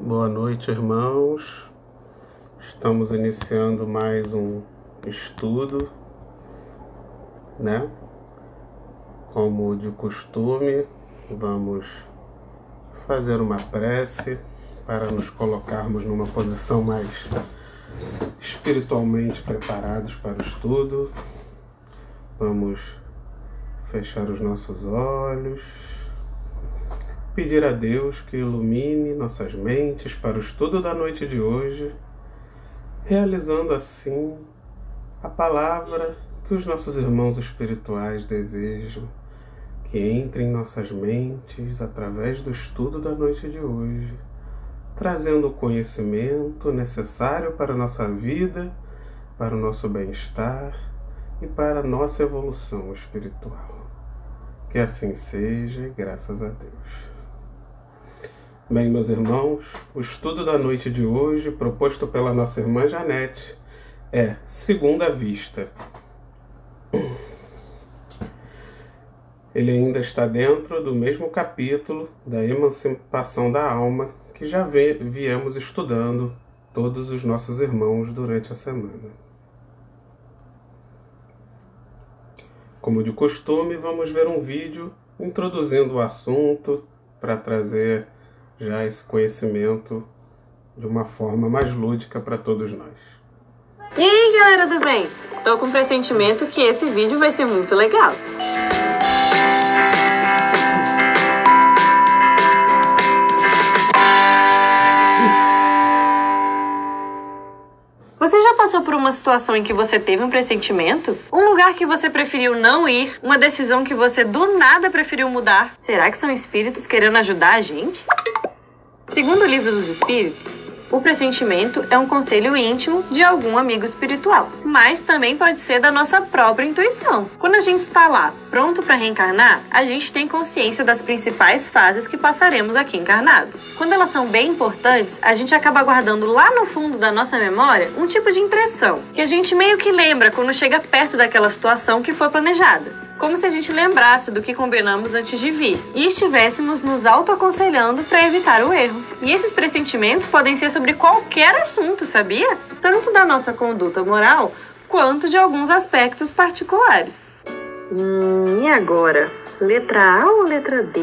Boa noite, irmãos. Estamos iniciando mais um estudo, né? Como de costume, vamos fazer uma prece para nos colocarmos numa posição mais espiritualmente preparados para o estudo. Vamos fechar os nossos olhos, pedir a Deus que ilumine nossas mentes para o estudo da noite de hoje, realizando assim a palavra que os nossos irmãos espirituais desejam que entre em nossas mentes através do estudo da noite de hoje, trazendo o conhecimento necessário para a nossa vida, para o nosso bem-estar e para a nossa evolução espiritual. Que assim seja, graças a Deus. Bem, meus irmãos, o estudo da noite de hoje, proposto pela nossa irmã Janete, é Segunda Vista. Ele ainda está dentro do mesmo capítulo da emancipação da alma que já viemos estudando todos os nossos irmãos durante a semana. Como de costume, vamos ver um vídeo introduzindo o assunto para trazer já esse conhecimento de uma forma mais lúdica para todos nós. E aí, galera do bem? Tô com um pressentimento que esse vídeo vai ser muito legal. Você já passou por uma situação em que você teve um pressentimento? Um lugar que você preferiu não ir? Uma decisão que você do nada preferiu mudar? Será que são espíritos querendo ajudar a gente? Segundo o Livro dos Espíritos, o pressentimento é um conselho íntimo de algum amigo espiritual, mas também pode ser da nossa própria intuição. Quando a gente está lá, pronto para reencarnar, a gente tem consciência das principais fases que passaremos aqui encarnados. Quando elas são bem importantes, a gente acaba guardando lá no fundo da nossa memória um tipo de impressão, que a gente meio que lembra quando chega perto daquela situação que foi planejada. Como se a gente lembrasse do que combinamos antes de vir e estivéssemos nos autoaconselhando para evitar o erro. E esses pressentimentos podem ser sobre qualquer assunto, sabia? Tanto da nossa conduta moral, quanto de alguns aspectos particulares. E agora? Letra A ou letra D?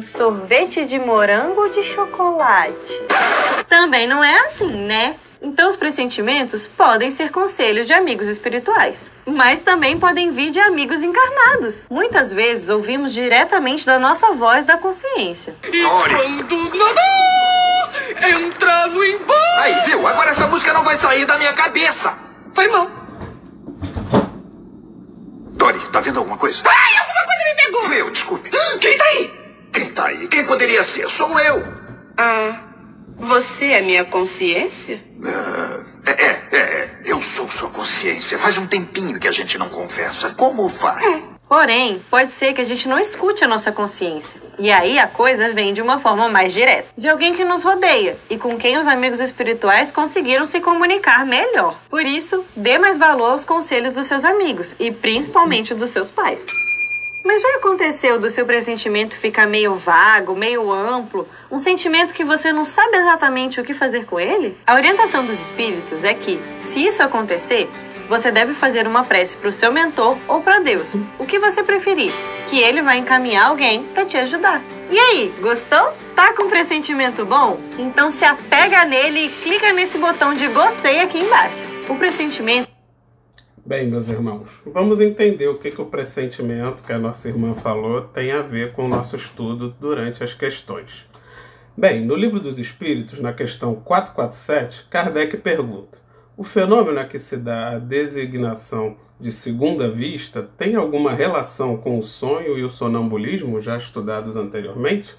Sorvete de morango ou de chocolate? Também não é assim, né? Então os pressentimentos podem ser conselhos de amigos espirituais, mas também podem vir de amigos encarnados. Muitas vezes ouvimos diretamente da nossa voz da consciência. E quando nadar, entra no embalo. Aí, viu? Agora essa música não vai sair da minha cabeça. Foi mal. Dory, tá vendo alguma coisa? Ai, alguma coisa me pegou. Viu? Desculpe. Quem tá aí? Quem tá aí? Quem poderia ser? Sou eu. Você é minha consciência? Eu sou sua consciência. Faz um tempinho que a gente não conversa. Como vai? Porém, pode ser que a gente não escute a nossa consciência. E aí a coisa vem de uma forma mais direta. De alguém que nos rodeia e com quem os amigos espirituais conseguiram se comunicar melhor. Por isso, dê mais valor aos conselhos dos seus amigos e principalmente dos seus pais. Mas já aconteceu do seu pressentimento ficar meio vago, meio amplo, um sentimento que você não sabe exatamente o que fazer com ele? A orientação dos espíritos é que, se isso acontecer, você deve fazer uma prece para o seu mentor ou para Deus, o que você preferir, que ele vai encaminhar alguém para te ajudar. E aí, gostou? Tá com um pressentimento bom? Então se apega nele e clica nesse botão de gostei aqui embaixo. O pressentimento... Bem, meus irmãos, vamos entender o que o pressentimento que a nossa irmã falou tem a ver com o nosso estudo durante as questões. Bem, no Livro dos Espíritos, na questão 447, Kardec pergunta: o fenômeno a que se dá a designação de segunda vista tem alguma relação com o sonho e o sonambulismo já estudados anteriormente?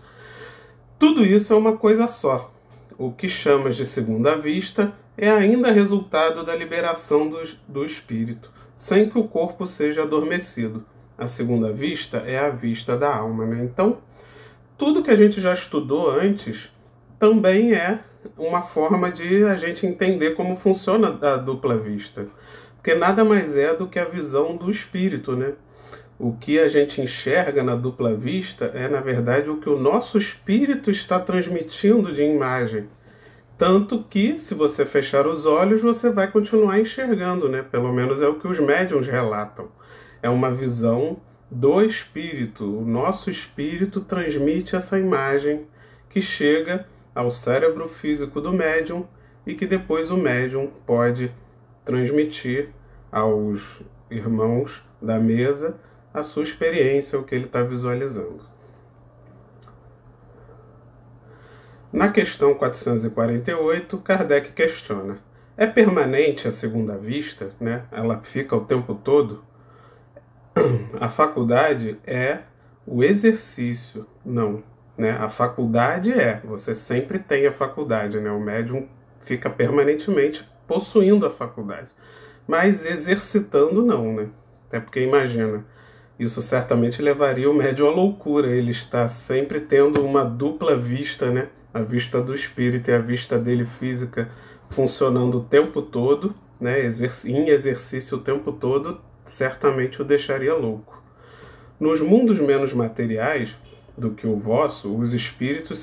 Tudo isso é uma coisa só. O que chamas de segunda vista é ainda resultado da liberação do espírito, sem que o corpo seja adormecido. A segunda vista é a vista da alma, né? Então, tudo que a gente já estudou antes também é uma forma de a gente entender como funciona a dupla vista. Porque nada mais é do que a visão do espírito, né? O que a gente enxerga na dupla vista é, na verdade, o que o nosso espírito está transmitindo de imagem. Tanto que, se você fechar os olhos, você vai continuar enxergando, né? Pelo menos é o que os médiuns relatam. É uma visão do espírito. O nosso espírito transmite essa imagem que chega ao cérebro físico do médium e que depois o médium pode transmitir aos irmãos da mesa a sua experiência, o que ele está visualizando. Na questão 448, Kardec questiona: é permanente a segunda vista, né? Ela fica o tempo todo? A faculdade é o exercício, não, né? A faculdade você sempre tem a faculdade, né? O médium fica permanentemente possuindo a faculdade, mas exercitando não, né? Até porque imagina, isso certamente levaria o médium à loucura, ele está sempre tendo uma dupla vista, né? A vista do espírito e a vista dele física funcionando o tempo todo, né? Em exercício o tempo todo, certamente o deixaria louco. Nos mundos menos materiais do que o vosso, os espíritos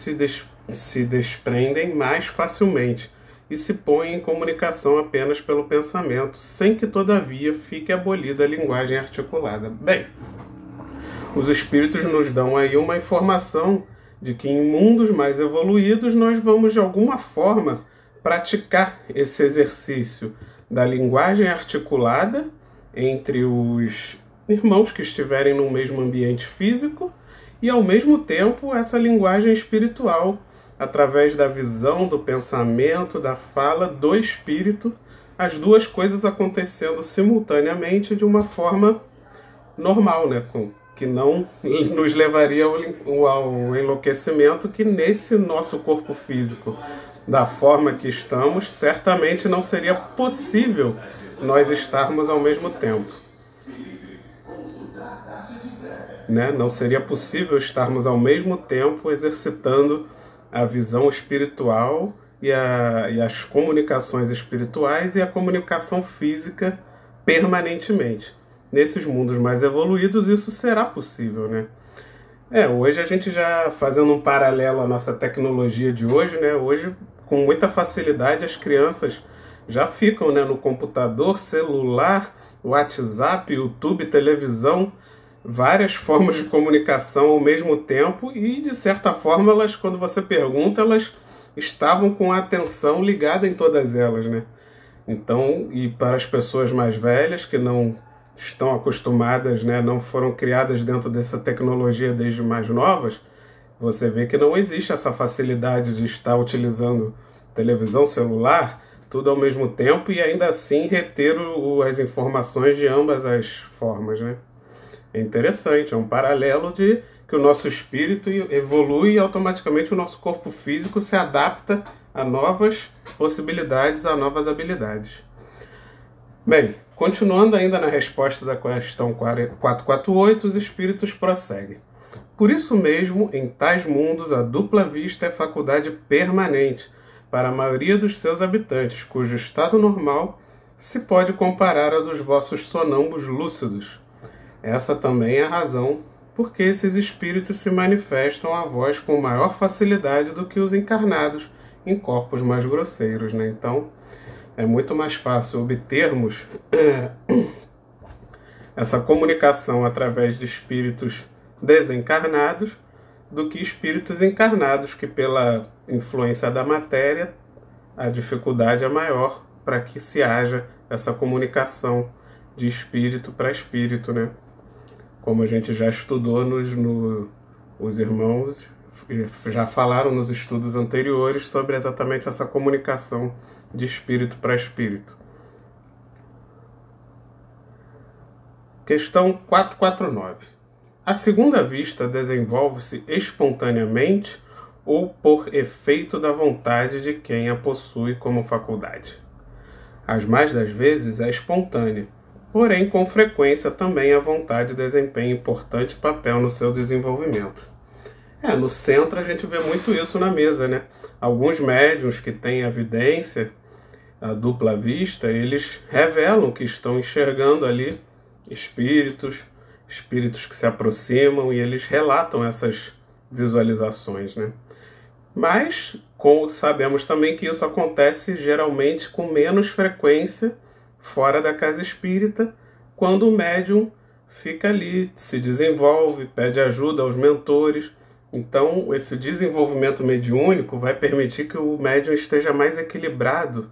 se desprendem mais facilmente e se põem em comunicação apenas pelo pensamento, sem que, todavia, fique abolida a linguagem articulada. Bem, os espíritos nos dão aí uma informação de que em mundos mais evoluídos nós vamos, de alguma forma, praticar esse exercício da linguagem articulada entre os irmãos que estiverem no mesmo ambiente físico e, ao mesmo tempo, essa linguagem espiritual, através da visão, do pensamento, da fala, do espírito, as duas coisas acontecendo simultaneamente de uma forma normal, né? Que não nos levaria ao enlouquecimento, que nesse nosso corpo físico, da forma que estamos, certamente não seria possível nós estarmos ao mesmo tempo. Né? Não seria possível estarmos ao mesmo tempo exercitando a visão espiritual e as comunicações espirituais e a comunicação física permanentemente. Nesses mundos mais evoluídos isso será possível, né? Hoje a gente já, fazendo um paralelo à nossa tecnologia de hoje, né? Hoje, com muita facilidade, as crianças já ficam, né, no computador, celular, WhatsApp, YouTube, televisão, várias formas de comunicação ao mesmo tempo e, de certa forma, elas, quando você pergunta, elas estavam com a atenção ligada em todas elas, né? Então, e para as pessoas mais velhas que não estão acostumadas, né, não foram criadas dentro dessa tecnologia desde mais novas, você vê que não existe essa facilidade de estar utilizando televisão, celular, tudo ao mesmo tempo e ainda assim reter as informações de ambas as formas, né? É interessante, é um paralelo de que o nosso espírito evolui e automaticamente o nosso corpo físico se adapta a novas possibilidades, a novas habilidades. Bem, continuando ainda na resposta da questão 448, os espíritos prosseguem. Por isso mesmo, em tais mundos, a dupla vista é faculdade permanente para a maioria dos seus habitantes, cujo estado normal se pode comparar ao dos vossos sonâmbulos lúcidos. Essa também é a razão por que esses espíritos se manifestam a vós com maior facilidade do que os encarnados em corpos mais grosseiros, né? Então, é muito mais fácil obtermos essa comunicação através de espíritos desencarnados do que espíritos encarnados, que pela influência da matéria, a dificuldade é maior para que se haja essa comunicação de espírito para espírito, né? Como a gente já estudou os irmãos já falaram nos estudos anteriores sobre exatamente essa comunicação de espírito para espírito. Questão 449. A segunda vista desenvolve-se espontaneamente ou por efeito da vontade de quem a possui como faculdade? As mais das vezes é espontânea, porém com frequência também a vontade desempenha importante papel no seu desenvolvimento. No centro a gente vê muito isso na mesa, né? Alguns médiuns que têm a vidência, a dupla vista, eles revelam que estão enxergando ali espíritos, espíritos que se aproximam e eles relatam essas visualizações, né? Mas sabemos também que isso acontece geralmente com menos frequência fora da casa espírita, quando o médium fica ali, se desenvolve, pede ajuda aos mentores. Então, esse desenvolvimento mediúnico vai permitir que o médium esteja mais equilibrado,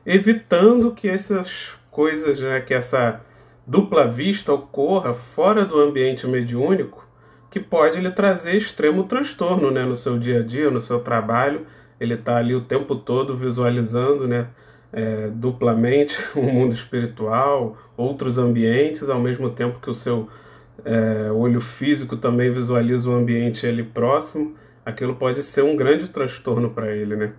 evitando que essas coisas, né, que essa dupla vista ocorra fora do ambiente mediúnico, que pode lhe trazer extremo transtorno, né, no seu dia a dia, no seu trabalho. Ele está ali o tempo todo visualizando, né, duplamente o mundo espiritual, outros ambientes, ao mesmo tempo que o seu olho físico também visualiza o ambiente ali próximo. Aquilo pode ser um grande transtorno para ele, né?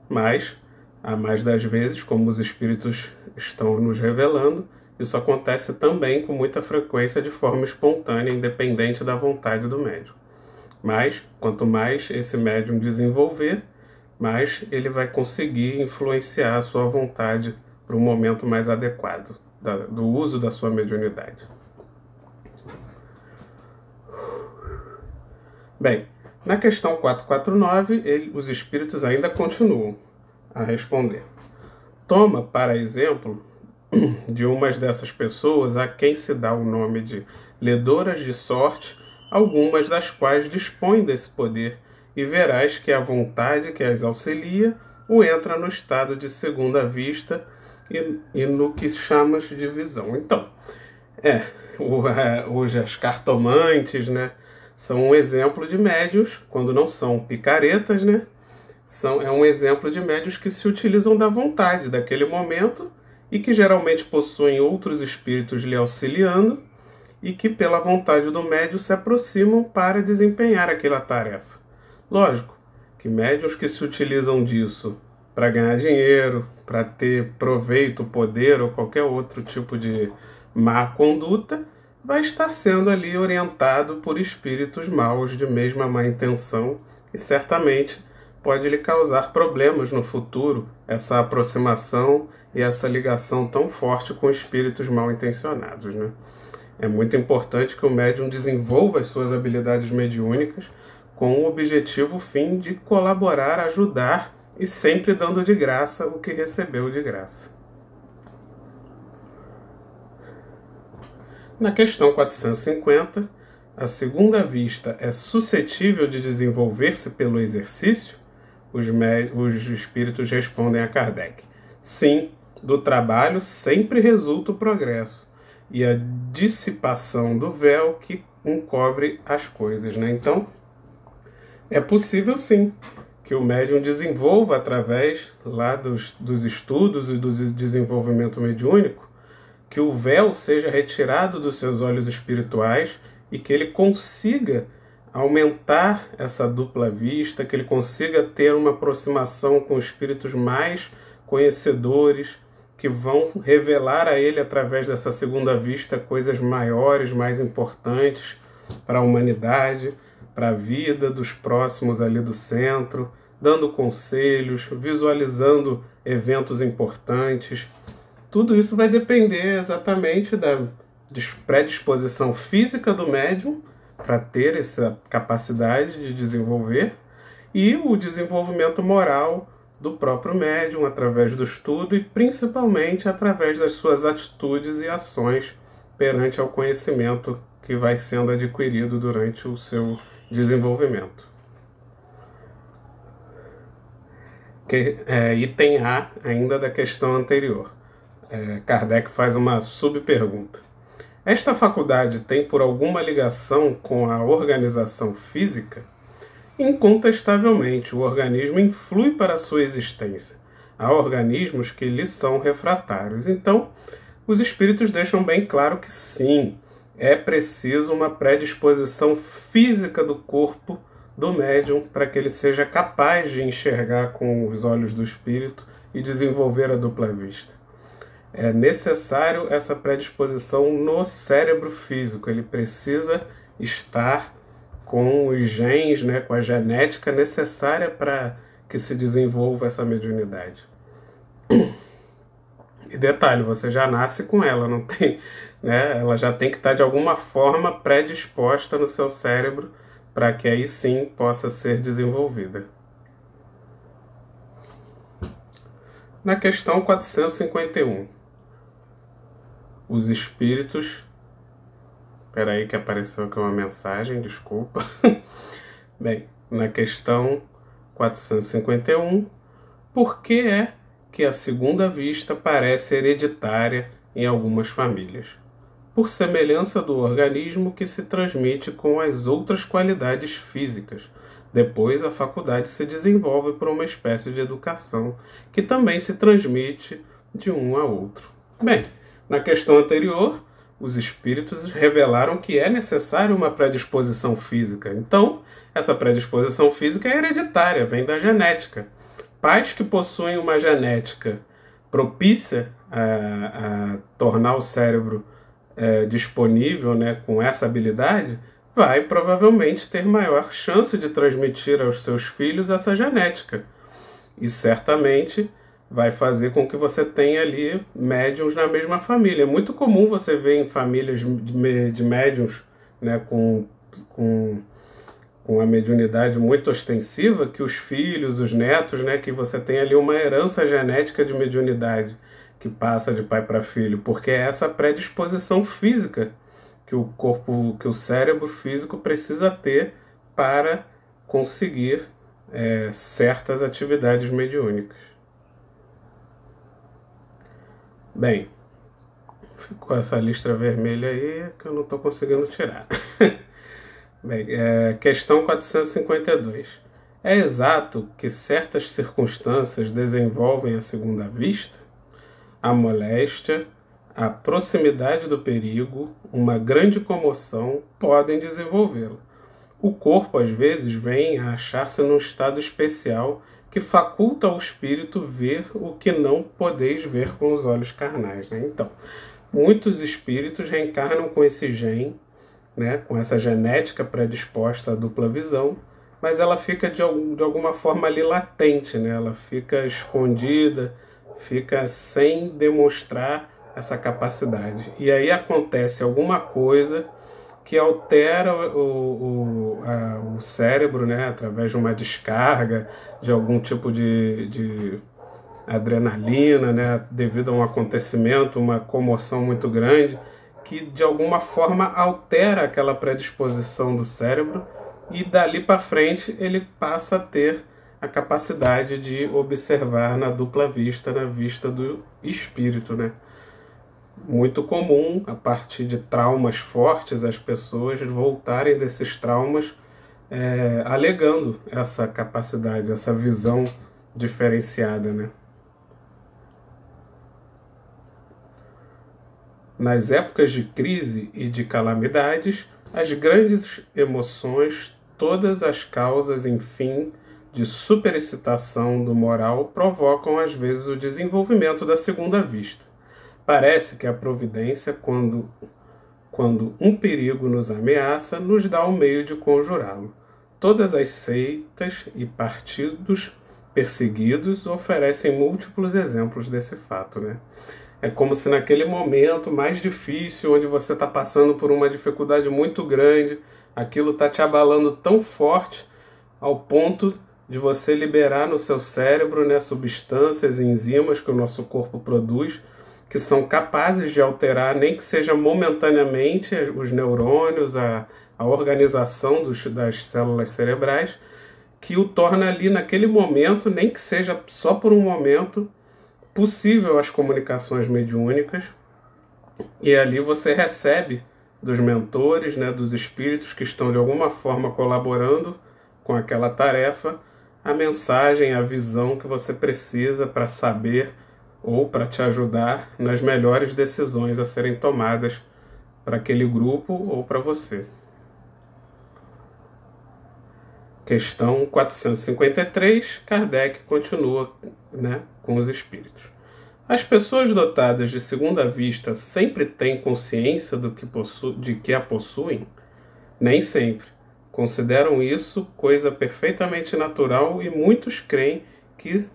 Mas, a mais das vezes, como os espíritos estão nos revelando, isso acontece também com muita frequência de forma espontânea, independente da vontade do médium. Mas, quanto mais esse médium desenvolver, mais ele vai conseguir influenciar a sua vontade para um momento mais adequado do uso da sua mediunidade. Bem, na questão 449, os espíritos ainda continuam a responder. Toma, para exemplo, de umas dessas pessoas a quem se dá o nome de ledoras de sorte, algumas das quais dispõem desse poder, e verás que a vontade que as auxilia o entra no estado de segunda vista e no que chamas de visão. Então, hoje as cartomantes, né, são um exemplo de médiuns, quando não são picaretas, né, é um exemplo de médiuns que se utilizam da vontade daquele momento e que geralmente possuem outros espíritos lhe auxiliando e que, pela vontade do médium, se aproximam para desempenhar aquela tarefa. Lógico que médiuns que se utilizam disso para ganhar dinheiro, para ter proveito, poder ou qualquer outro tipo de má conduta, vai estar sendo ali orientado por espíritos maus de mesma má intenção e certamente pode lhe causar problemas no futuro essa aproximação e essa ligação tão forte com espíritos mal intencionados, né? É muito importante que o médium desenvolva as suas habilidades mediúnicas com o objetivo fim de colaborar, ajudar e sempre dando de graça o que recebeu de graça. Na questão 450, a segunda vista é suscetível de desenvolver-se pelo exercício? Os espíritos respondem a Kardec: sim, do trabalho sempre resulta o progresso e a dissipação do véu que encobre as coisas, né? Então, é possível sim que o médium desenvolva através lá dos estudos e do desenvolvimento mediúnico, que o véu seja retirado dos seus olhos espirituais e que ele consiga aumentar essa dupla vista, que ele consiga ter uma aproximação com espíritos mais conhecedores, que vão revelar a ele, através dessa segunda vista, coisas maiores, mais importantes para a humanidade, para a vida dos próximos ali do centro, dando conselhos, visualizando eventos importantes. Tudo isso vai depender exatamente da predisposição física do médium para ter essa capacidade de desenvolver e o desenvolvimento moral do próprio médium através do estudo e principalmente através das suas atitudes e ações perante ao conhecimento que vai sendo adquirido durante o seu desenvolvimento. Item A ainda da questão anterior. Kardec faz uma subpergunta. Esta faculdade tem por alguma ligação com a organização física? Incontestavelmente, o organismo influi para a sua existência. Há organismos que lhe são refratários. Então, os espíritos deixam bem claro que sim, é preciso uma predisposição física do corpo do médium para que ele seja capaz de enxergar com os olhos do espírito e desenvolver a dupla vista. É necessário essa predisposição no cérebro físico. Ele precisa estar com os genes, né, com a genética necessária para que se desenvolva essa mediunidade. E detalhe, você já nasce com ela, não tem, né? Ela já tem que estar de alguma forma predisposta no seu cérebro para que aí sim possa ser desenvolvida. Na questão 451, os espíritos... Espera aí que apareceu aqui uma mensagem, desculpa. Bem, na questão 451, por que é que a segunda vista parece hereditária em algumas famílias? Por semelhança do organismo que se transmite com as outras qualidades físicas. Depois, a faculdade se desenvolve por uma espécie de educação que também se transmite de um a outro. Bem, na questão anterior, os espíritos revelaram que é necessário uma predisposição física. Então, essa predisposição física é hereditária, vem da genética. Pais que possuem uma genética propícia a tornar o cérebro disponível, né, com essa habilidade, vai provavelmente ter maior chance de transmitir aos seus filhos essa genética. E certamente vai fazer com que você tenha ali médiuns na mesma família. É muito comum você ver em famílias de médiuns, né, com a mediunidade muito ostensiva, que os filhos, os netos, né, que você tem ali uma herança genética de mediunidade que passa de pai para filho, porque é essa predisposição física que o corpo, que o cérebro físico precisa ter para conseguir certas atividades mediúnicas. Bem, ficou essa listra vermelha aí que eu não estou conseguindo tirar. Bem, questão 452. É exato que certas circunstâncias desenvolvem a segunda vista? A moléstia, a proximidade do perigo, uma grande comoção podem desenvolvê-la. O corpo, às vezes, vem a achar-se num estado especial que faculta ao espírito ver o que não podeis ver com os olhos carnais. Né? Então, muitos espíritos reencarnam com esse gene, né, com essa genética predisposta à dupla visão, mas ela fica de alguma forma ali latente, né? Ela fica escondida, fica sem demonstrar essa capacidade. E aí acontece alguma coisa que altera o cérebro, né, através de uma descarga, de algum tipo de adrenalina, né, devido a um acontecimento, uma comoção muito grande, que de alguma forma altera aquela predisposição do cérebro e dali para frente ele passa a ter a capacidade de observar na dupla vista, na vista do espírito, né? Muito comum, a partir de traumas fortes, as pessoas voltarem desses traumas alegando essa capacidade, essa visão diferenciada, né? Nas épocas de crise e de calamidades, as grandes emoções, todas as causas, enfim, de superexcitação do moral provocam às vezes o desenvolvimento da segunda vista. Parece que a providência, quando um perigo nos ameaça, nos dá o meio de conjurá-lo. Todas as seitas e partidos perseguidos oferecem múltiplos exemplos desse fato, né? É como se naquele momento mais difícil, onde você está passando por uma dificuldade muito grande, aquilo está te abalando tão forte ao ponto de você liberar no seu cérebro, né, substâncias e enzimas que o nosso corpo produz, que são capazes de alterar, nem que seja momentaneamente, os neurônios, a organização das células cerebrais, que o torna ali naquele momento, nem que seja só por um momento, possível as comunicações mediúnicas, e ali você recebe dos mentores, né, dos espíritos que estão de alguma forma colaborando com aquela tarefa, a mensagem, a visão que você precisa para saber ou para te ajudar nas melhores decisões a serem tomadas para aquele grupo ou para você. Questão 453, Kardec continua, né, com os espíritos. As pessoas dotadas de segunda vista sempre têm consciência de que a possuem? Nem sempre. Consideram isso coisa perfeitamente natural e muitos creem que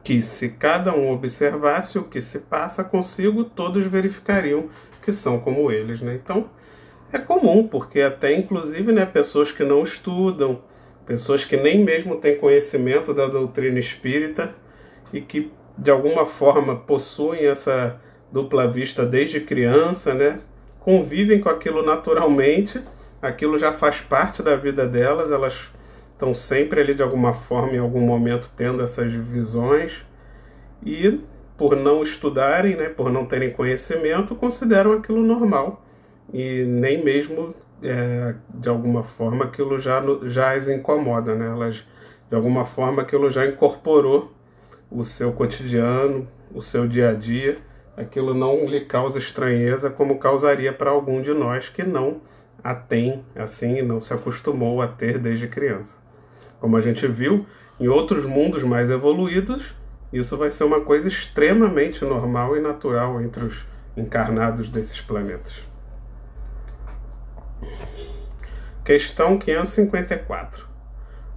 que se cada um observasse o que se passa consigo, todos verificariam que são como eles, né? Então, é comum, porque até inclusive, né, pessoas que não estudam, pessoas que nem mesmo têm conhecimento da doutrina espírita e que de alguma forma possuem essa dupla vista desde criança, né, convivem com aquilo naturalmente, aquilo já faz parte da vida delas, elas estão sempre ali de alguma forma, em algum momento, tendo essas visões e, por não estudarem, né, por não terem conhecimento, consideram aquilo normal e nem mesmo, de alguma forma, aquilo já as incomoda, né? Elas, de alguma forma, aquilo já incorporou o seu cotidiano, o seu dia a dia, aquilo não lhe causa estranheza como causaria para algum de nós que não a tem assim e não se acostumou a ter desde criança. Como a gente viu, em outros mundos mais evoluídos, isso vai ser uma coisa extremamente normal e natural entre os encarnados desses planetas. Questão 554.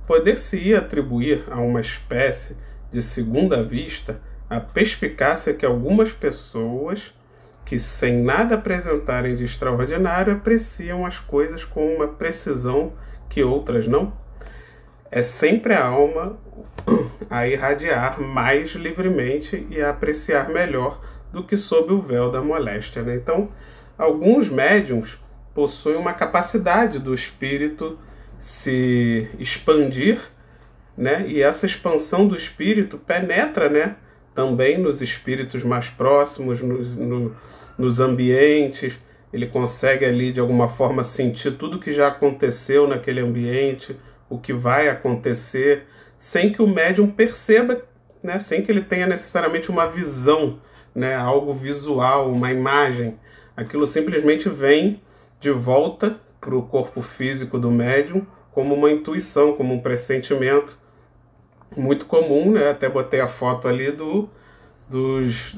Poder-se-ia atribuir a uma espécie de segunda vista a perspicácia que algumas pessoas, que sem nada apresentarem de extraordinário, apreciam as coisas com uma precisão que outras não? É sempre a alma a irradiar mais livremente e a apreciar melhor do que sob o véu da moléstia, né? Então, alguns médiums possuem uma capacidade do espírito se expandir, né? E essa expansão do espírito penetra, né, também nos espíritos mais próximos, nos ambientes. Ele consegue ali, de alguma forma, sentir tudo que já aconteceu naquele ambiente, o que vai acontecer, sem que o médium perceba, né, sem que ele tenha necessariamente uma visão, né, algo visual, uma imagem. Aquilo simplesmente vem de volta para o corpo físico do médium como uma intuição, como um pressentimento muito comum, né? Até botei a foto ali dos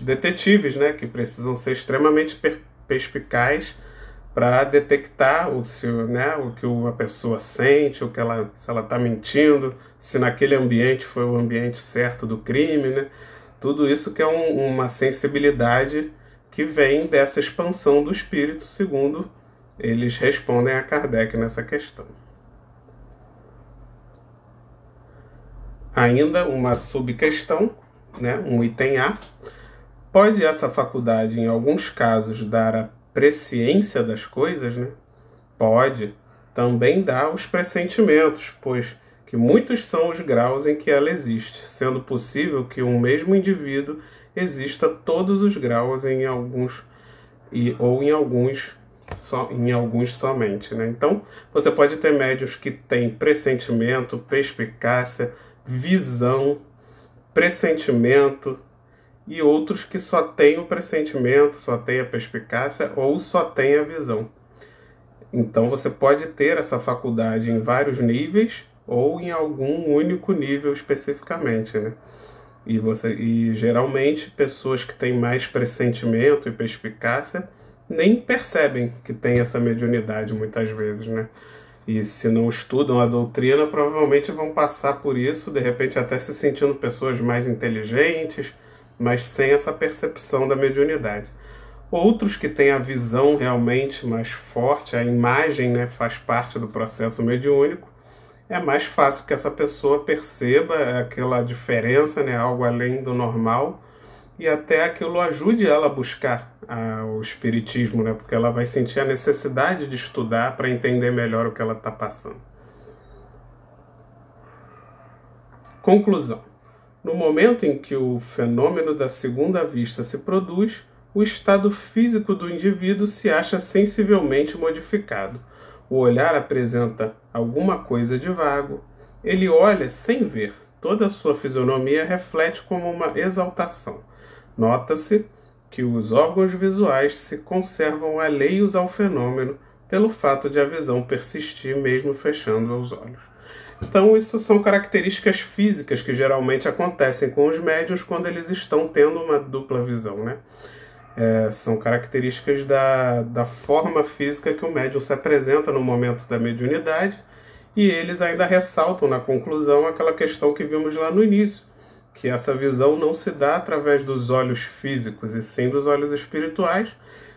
detetives, né, que precisam ser extremamente perspicazes para detectar o que a pessoa sente, se ela está mentindo, se naquele ambiente foi o ambiente certo do crime, né? Tudo isso que é uma sensibilidade que vem dessa expansão do espírito, segundo eles respondem a Kardec nessa questão. Ainda uma subquestão, né, um item A. Pode essa faculdade, em alguns casos, dar a presciência das coisas, né? Pode. Também dá os pressentimentos, pois que muitos são os graus em que ela existe, sendo possível que um mesmo indivíduo exista todos os graus em alguns ou em alguns somente, né? Então, você pode ter médiuns que têm pressentimento, perspicácia, visão, pressentimento, e outros que só têm o pressentimento, só têm a perspicácia ou só têm a visão. Então, você pode ter essa faculdade em vários níveis ou em algum único nível especificamente, né? E geralmente pessoas que têm mais pressentimento e perspicácia nem percebem que tem essa mediunidade muitas vezes, né? E se não estudam a doutrina, provavelmente vão passar por isso, de repente até se sentindo pessoas mais inteligentes, mas sem essa percepção da mediunidade. Outros que têm a visão realmente mais forte, a imagem, né, faz parte do processo mediúnico, é mais fácil que essa pessoa perceba aquela diferença, né, algo além do normal, e até aquilo ajude ela a buscar o espiritismo, né, porque ela vai sentir a necessidade de estudar para entender melhor o que ela está passando. Conclusão. No momento em que o fenômeno da segunda vista se produz, o estado físico do indivíduo se acha sensivelmente modificado. O olhar apresenta alguma coisa de vago. Ele olha sem ver. Toda a sua fisionomia reflete como uma exaltação. Nota-se que os órgãos visuais se conservam alheios ao fenômeno pelo fato de a visão persistir mesmo fechando os olhos. Então, isso são características físicas que geralmente acontecem com os médiuns quando eles estão tendo uma dupla visão, né? São características da forma física que o médium se apresenta no momento da mediunidade, e eles ainda ressaltam na conclusão aquela questão que vimos lá no início, que essa visão não se dá através dos olhos físicos, e sim dos olhos espirituais,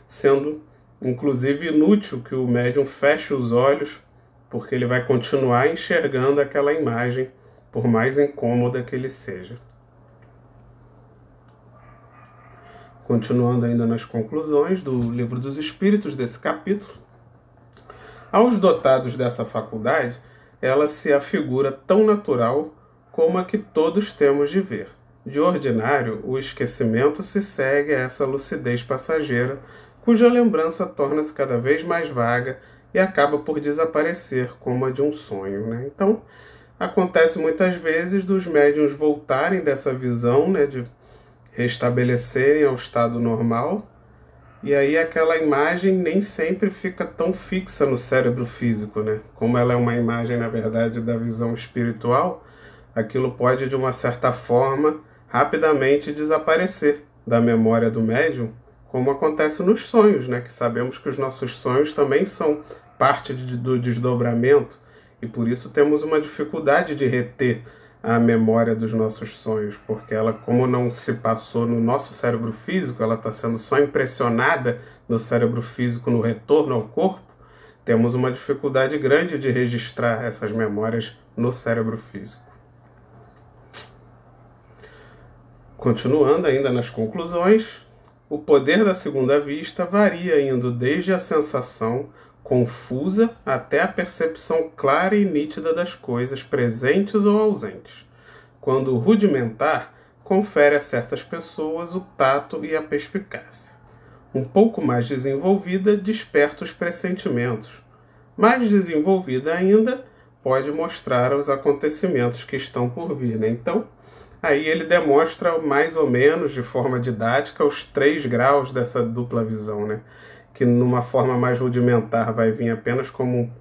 sendo inclusive inútil que o médium feche os olhos, porque ele vai continuar enxergando aquela imagem, por mais incômoda que ele seja. Continuando ainda nas conclusões do Livro dos Espíritos, desse capítulo, aos dotados dessa faculdade, ela se afigura tão natural como a que todos temos de ver. De ordinário, o esquecimento se segue a essa lucidez passageira, cuja lembrança torna-se cada vez mais vaga e acaba por desaparecer como a de um sonho, né? Então, acontece muitas vezes dos médiuns voltarem dessa visão, né, de restabelecerem ao estado normal, e aí aquela imagem nem sempre fica tão fixa no cérebro físico, né? Como ela é uma imagem, na verdade, da visão espiritual, aquilo pode, de uma certa forma, rapidamente desaparecer da memória do médium, como acontece nos sonhos, né? Que sabemos que os nossos sonhos também são parte do desdobramento, e por isso temos uma dificuldade de reter a memória dos nossos sonhos, porque ela, como não se passou no nosso cérebro físico, ela está sendo só impressionada no cérebro físico no retorno ao corpo, temos uma dificuldade grande de registrar essas memórias no cérebro físico. Continuando ainda nas conclusões, o poder da segunda vista varia indo desde a sensação confusa até a percepção clara e nítida das coisas presentes ou ausentes. Quando rudimentar, confere a certas pessoas o tato e a perspicácia. Um pouco mais desenvolvida, desperta os pressentimentos. Mais desenvolvida ainda, pode mostrar os acontecimentos que estão por vir, né? Então, aí ele demonstra mais ou menos, de forma didática, os 3 graus dessa dupla visão, né? Que numa forma mais rudimentar vai vir apenas como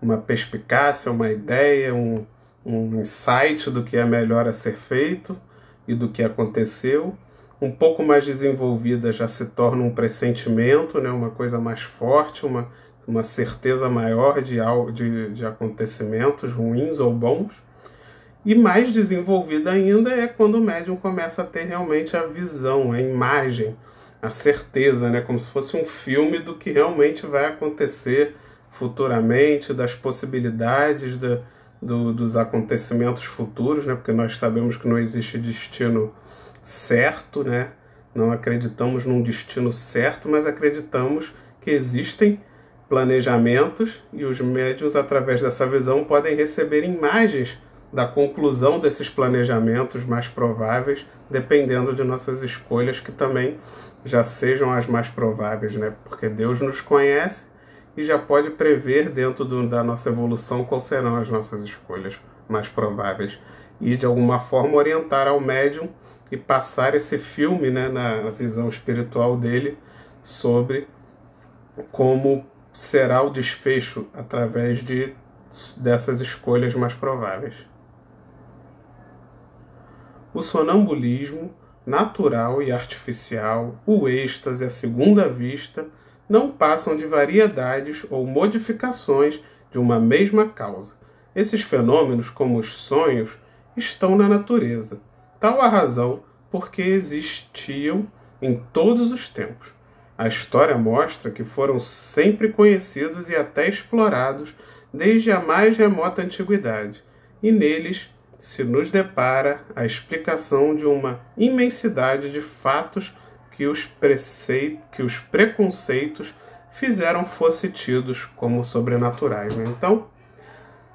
uma perspicácia, uma ideia, um insight do que é melhor a ser feito e do que aconteceu. Um pouco mais desenvolvida já se torna um pressentimento, né? Uma coisa mais forte, uma certeza maior de acontecimentos ruins ou bons. E mais desenvolvida ainda é quando o médium começa a ter realmente a visão, a imagem, a certeza, né? Como se fosse um filme do que realmente vai acontecer futuramente, das possibilidades dos acontecimentos futuros, né? Porque nós sabemos que não existe destino certo, né? Não acreditamos num destino certo, mas acreditamos que existem planejamentos e os médiuns, através dessa visão, podem receber imagens da conclusão desses planejamentos mais prováveis, dependendo de nossas escolhas, que também já sejam as mais prováveis, né? Porque Deus nos conhece e já pode prever dentro da nossa evolução quais serão as nossas escolhas mais prováveis. E, de alguma forma, orientar ao médium e passar esse filme, né, na visão espiritual dele sobre como será o desfecho através dessas escolhas mais prováveis. O sonambulismo natural e artificial, o êxtase, a segunda vista, não passam de variedades ou modificações de uma mesma causa. Esses fenômenos, como os sonhos, estão na natureza. Tal a razão porque existiam em todos os tempos. A história mostra que foram sempre conhecidos e até explorados desde a mais remota antiguidade, e neles se nos depara a explicação de uma imensidade de fatos que os preconceitos fizeram fossem tidos como sobrenaturais, né? Então,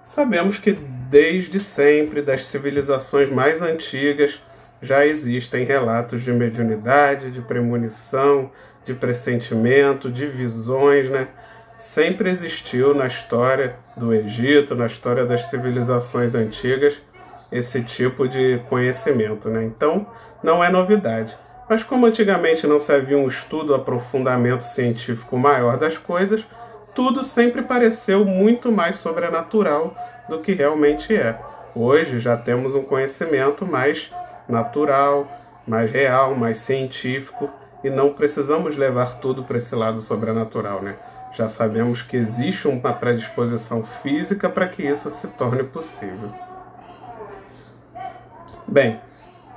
sabemos que desde sempre, das civilizações mais antigas, já existem relatos de mediunidade, de premonição, de pressentimento, de visões, né? Sempre existiu na história do Egito, na história das civilizações antigas, esse tipo de conhecimento, né? Então, não é novidade. Mas como antigamente não se havia um estudo, aprofundamento científico maior das coisas, tudo sempre pareceu muito mais sobrenatural do que realmente é. Hoje já temos um conhecimento mais natural, mais real, mais científico, e não precisamos levar tudo para esse lado sobrenatural, né? Já sabemos que existe uma predisposição física para que isso se torne possível. Bem,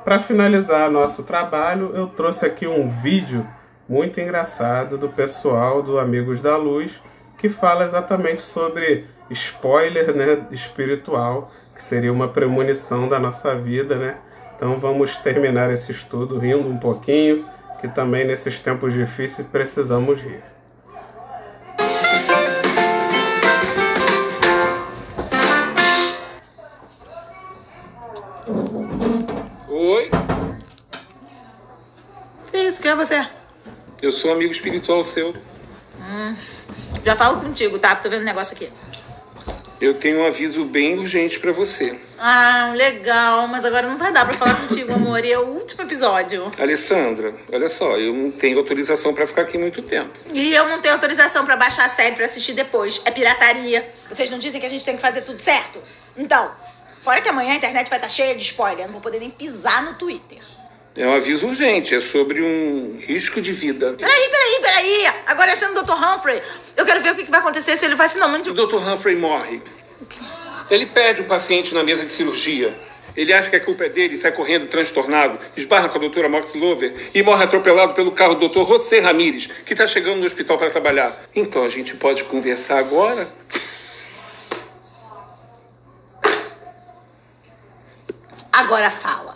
Para finalizar nosso trabalho, eu trouxe aqui um vídeo muito engraçado do pessoal do Amigos da Luz, que fala exatamente sobre spoiler, né, espiritual, que seria uma premonição da nossa vida, né? Então vamos terminar esse estudo rindo um pouquinho, que também nesses tempos difíceis precisamos rir. Oi, Que isso? Quem é você? eu sou amigo espiritual seu. Já falo contigo, tá? Tô vendo um negócio aqui. Eu tenho um aviso bem urgente pra você. Ah, legal. Mas agora não vai dar pra falar contigo, amor. E é o último episódio. Alessandra, olha só, eu não tenho autorização pra ficar aqui muito tempo. E eu não tenho autorização pra baixar a série pra assistir depois. É pirataria. Vocês não dizem que a gente tem que fazer tudo certo? Então, fora que amanhã a internet vai estar cheia de spoiler. Eu não vou poder nem pisar no Twitter. É um aviso urgente, é sobre um risco de vida. Peraí. Agora é sendo o Dr. Humphrey. Eu quero ver o que vai acontecer se ele vai finalmente... O Dr. Humphrey morre. Ele perde um paciente na mesa de cirurgia. Ele acha que a culpa é dele e sai correndo transtornado, esbarra com a doutora Mox Lover e morre atropelado pelo carro do Dr. José Ramírez, que está chegando no hospital para trabalhar. Então a gente pode conversar agora? Agora fala.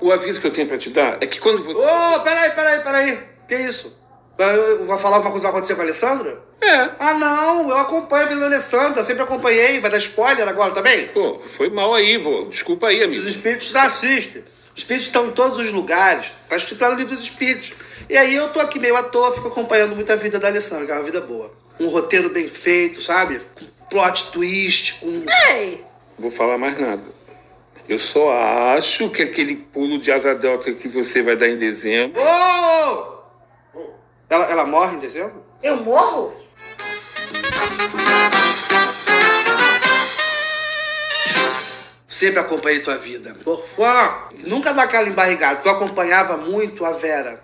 O aviso que eu tenho para te dar é que quando você... Ô, peraí. Que isso? Eu vou falar alguma coisa que vai acontecer com a Alessandra? É. Ah, não. Eu acompanho a vida da Alessandra. Sempre acompanhei. Vai dar spoiler agora também? Pô, foi mal aí, vô. Desculpa aí, amigo. Os espíritos assistem. Os espíritos estão em todos os lugares. Tá escrito lá no livro dos espíritos. E aí eu tô aqui meio à toa, fico acompanhando muito a vida da Alessandra, que é uma vida boa. Um roteiro bem feito, sabe? Com plot twist, com... Ei! Vou falar mais nada. Eu só acho que aquele pulo de asa delta que você vai dar em dezembro... Ô! Ela morre em dezembro? Eu morro? Sempre acompanhei tua vida. Por fã, nunca dá aquela embarrigada, porque eu acompanhava muito a Vera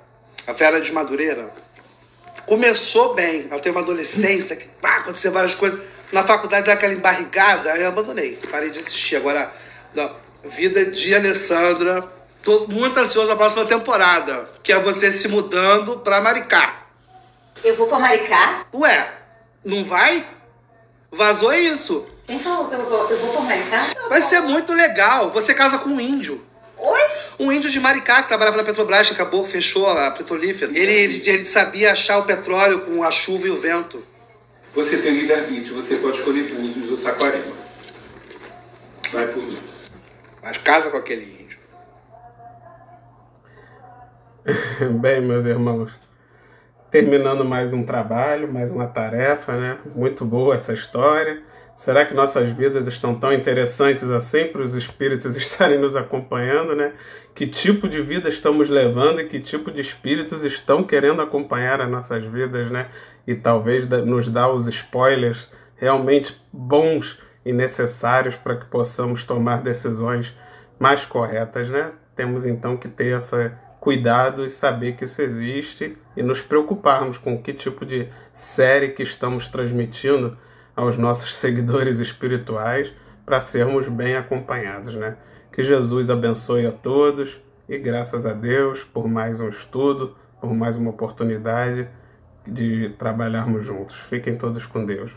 de Madureira. Começou bem, ela tem uma adolescência, que aconteceu várias coisas. Na faculdade dá aquela embarrigada, aí eu abandonei, parei de assistir. Agora, não, vida de Alessandra, tô muito ansioso na próxima temporada, que é você se mudando pra Maricá. Eu vou pra Maricá? Ué, não vai? Vazou isso. Quem falou que eu vou pra Maricá? Vai ser muito legal. Você casa com um índio. Oi? Um índio de Maricá que trabalhava na Petrobras, que acabou, fechou a petrolífera. Ele sabia achar o petróleo com a chuva e o vento. Você tem livre-arbítrio, você pode escolher Búzios ou Saquarema. Vai por mim. Mas casa com aquele índio. Bem, meus irmãos, terminando mais um trabalho, mais uma tarefa, né? Muito boa essa história. Será que nossas vidas estão tão interessantes assim para os espíritos estarem nos acompanhando, né? Que tipo de vida estamos levando e que tipo de espíritos estão querendo acompanhar as nossas vidas, né? E talvez nos dar os spoilers realmente bons e necessários para que possamos tomar decisões mais corretas, né? Temos então que ter esse cuidado e saber que isso existe e nos preocuparmos com que tipo de série que estamos transmitindo aos nossos seguidores espirituais para sermos bem acompanhados, né? Que Jesus abençoe a todos e graças a Deus por mais um estudo, por mais uma oportunidade de trabalharmos juntos. Fiquem todos com Deus.